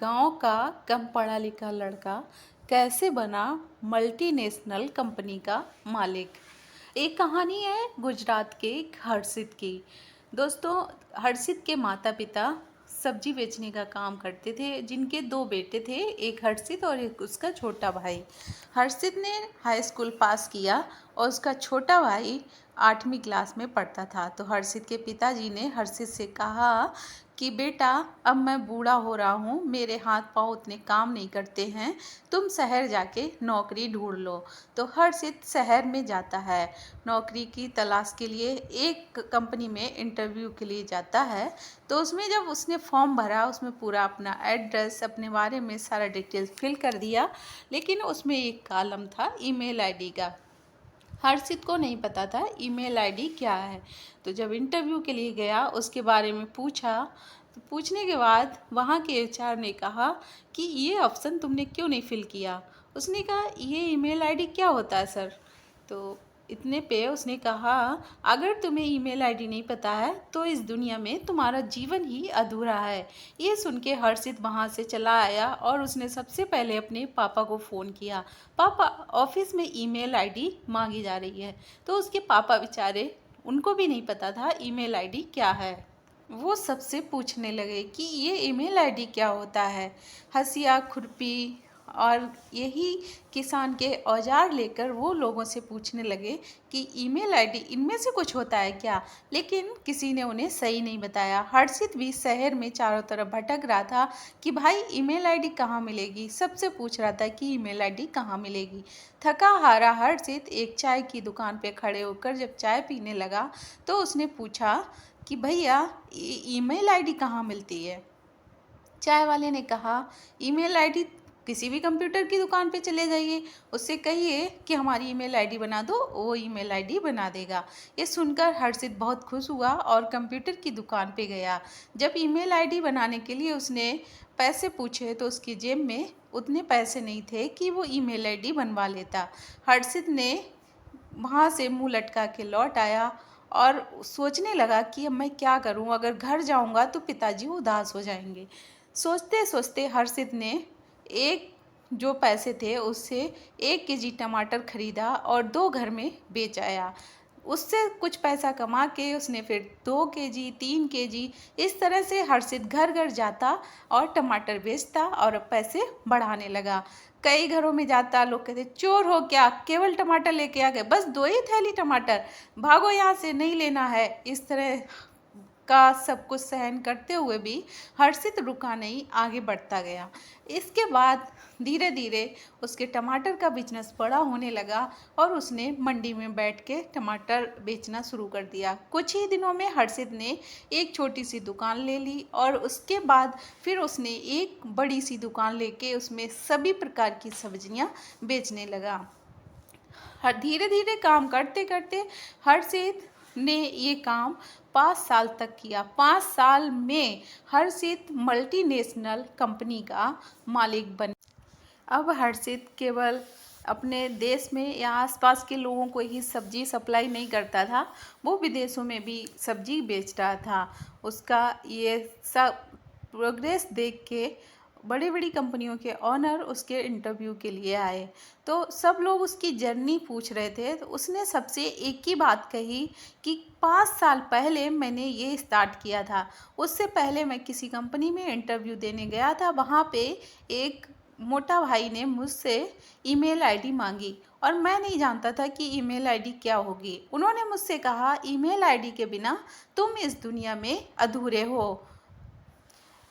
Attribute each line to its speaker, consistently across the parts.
Speaker 1: गांव का कम पढ़ा लिखा लड़का कैसे बना मल्टीनेशनल कंपनी का मालिक। एक कहानी है गुजरात के एक हर्षित की। दोस्तों, हर्षित के माता पिता सब्जी बेचने का काम करते थे, जिनके दो बेटे थे, एक हर्षित और एक उसका छोटा भाई। हर्षित ने हाई स्कूल पास किया और उसका छोटा भाई 8वीं क्लास में पढ़ता था। तो हर्षित के पिताजी ने हर्षित से कहा कि बेटा, अब मैं बूढ़ा हो रहा हूँ, मेरे हाथ पाँव उतने काम नहीं करते हैं, तुम शहर जाके नौकरी ढूंढ लो। तो हर्षित शहर में जाता है, नौकरी की तलाश के लिए एक कंपनी में इंटरव्यू के लिए जाता है। तो उसमें जब उसने फॉर्म भरा, उसमें पूरा अपना एड्रेस, अपने बारे में सारा डिटेल्स फिल कर दिया, लेकिन उसमें एक कॉलम था ईमेल आईडी का। हर्षित को नहीं पता था ईमेल आईडी क्या है। तो जब इंटरव्यू के लिए गया, उसके बारे में पूछा, तो पूछने के बाद वहाँ के एचआर ने कहा कि ये ऑप्शन तुमने क्यों नहीं फिल किया। उसने कहा ये ईमेल आईडी क्या होता है सर। तो इतने पे उसने कहा, अगर तुम्हें ईमेल आईडी नहीं पता है तो इस दुनिया में तुम्हारा जीवन ही अधूरा है। ये सुन के हर्षित वहाँ से चला आया और उसने सबसे पहले अपने पापा को फ़ोन किया। पापा, ऑफिस में ईमेल आईडी मांगी जा रही है। तो उसके पापा बेचारे, उनको भी नहीं पता था ईमेल आईडी क्या है। वो सबसे पूछने लगे कि ये ईमेल आईडी क्या होता है। हंसिया, खुरपी और यही किसान के औजार लेकर वो लोगों से पूछने लगे कि ईमेल आईडी इनमें से कुछ होता है क्या। लेकिन किसी ने उन्हें सही नहीं बताया। हर्षित भी शहर में चारों तरफ भटक रहा था कि भाई ईमेल आईडी कहाँ मिलेगी, सबसे पूछ रहा था कि ईमेल आईडी कहाँ मिलेगी। थका हारा हर्षित एक चाय की दुकान पे खड़े होकर जब चाय पीने लगा, तो उसने पूछा कि भैया, ईमेल आईडी कहाँ मिलती है। चाय वाले ने कहा, ईमेल आईडी किसी भी कंप्यूटर की दुकान पे चले जाइए, उससे कहिए कि हमारी ईमेल आईडी बना दो, वो ईमेल आईडी बना देगा। ये सुनकर हर्षित बहुत खुश हुआ और कंप्यूटर की दुकान पे गया। जब ईमेल आईडी बनाने के लिए उसने पैसे पूछे तो उसकी जेब में उतने पैसे नहीं थे कि वो ईमेल आईडी बनवा लेता। हर्षित ने वहाँ से मुंह लटका के लौट आया और सोचने लगा कि अब मैं क्या करूं, अगर घर जाऊंगा तो पिताजी उदास हो जाएंगे। सोचते सोचते हर्षित ने एक जो पैसे थे उससे 1 केजी टमाटर खरीदा और 2 घर में बेच आया। उससे कुछ पैसा कमा के उसने फिर 2 केजी, 3 केजी, इस तरह से हर्षित घर घर जाता और टमाटर बेचता और पैसे बढ़ाने लगा। कई घरों में जाता, लोग कहते चोर हो क्या, केवल टमाटर लेके आ गए, बस 2 ही थैली टमाटर, भागो यहाँ से, नहीं लेना है। इस तरह का सब कुछ सहन करते हुए भी हर्षित रुका नहीं, आगे बढ़ता गया। इसके बाद धीरे धीरे उसके टमाटर का बिजनेस बड़ा होने लगा और उसने मंडी में बैठ के टमाटर बेचना शुरू कर दिया। कुछ ही दिनों में हर्षित ने एक छोटी सी दुकान ले ली और उसके बाद फिर उसने एक बड़ी सी दुकान लेके उसमें सभी प्रकार की सब्जियां बेचने लगा। धीरे धीरे काम करते करते हर्षित ने ये काम 5 साल तक किया। 5 साल में हर्षित मल्टीनेशनल कंपनी का मालिक बने। अब हर्षित केवल अपने देश में या आसपास के लोगों को ही सब्जी सप्लाई नहीं करता था, वो विदेशों में भी सब्जी बेच रहा था। उसका ये सब प्रोग्रेस देख के बड़ी बड़ी कंपनियों के ऑनर उसके इंटरव्यू के लिए आए। तो सब लोग उसकी जर्नी पूछ रहे थे, तो उसने सबसे एक ही बात कही कि 5 साल पहले मैंने ये स्टार्ट किया था। उससे पहले मैं किसी कंपनी में इंटरव्यू देने गया था, वहाँ पे एक मोटा भाई ने मुझसे ईमेल आईडी मांगी और मैं नहीं जानता था कि ईमेल आईडी क्या होगी। उन्होंने मुझसे कहा, ईमेल आईडी के बिना तुम इस दुनिया में अधूरे हो।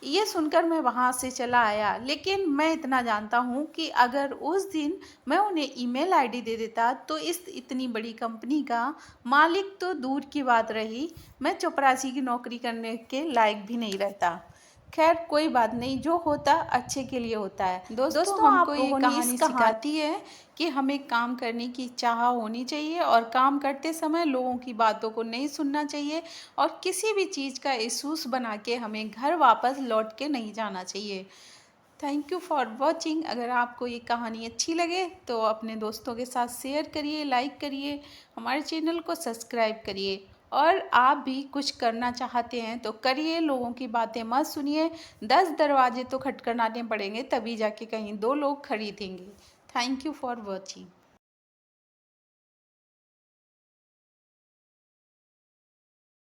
Speaker 1: ये सुनकर मैं वहाँ से चला आया, लेकिन मैं इतना जानता हूँ कि अगर उस दिन मैं उन्हें ईमेल आईडी दे देता तो इस इतनी बड़ी कंपनी का मालिक तो दूर की बात रही, मैं चपरासी की नौकरी करने के लायक भी नहीं रहता। खैर, कोई बात नहीं, जो होता अच्छे के लिए होता है। दोस्तों, हमको ये कहानी सिखाती है कि हमें काम करने की चाह होनी चाहिए और काम करते समय लोगों की बातों को नहीं सुनना चाहिए और किसी भी चीज़ का इशूस बना के हमें घर वापस लौट के नहीं जाना चाहिए। Thank you for watching. अगर आपको ये कहानी अच्छी लगे तो अपने दोस्तों के साथ शेयर करिए, लाइक करिए, हमारे चैनल को सब्सक्राइब करिए और आप भी कुछ करना चाहते हैं तो करिए, लोगों की बातें मत सुनिए। 10 दरवाजे तो खटखटाने पड़ेंगे तभी जाके कहीं 2 लोग खरीदेंगे। Thank you for watching.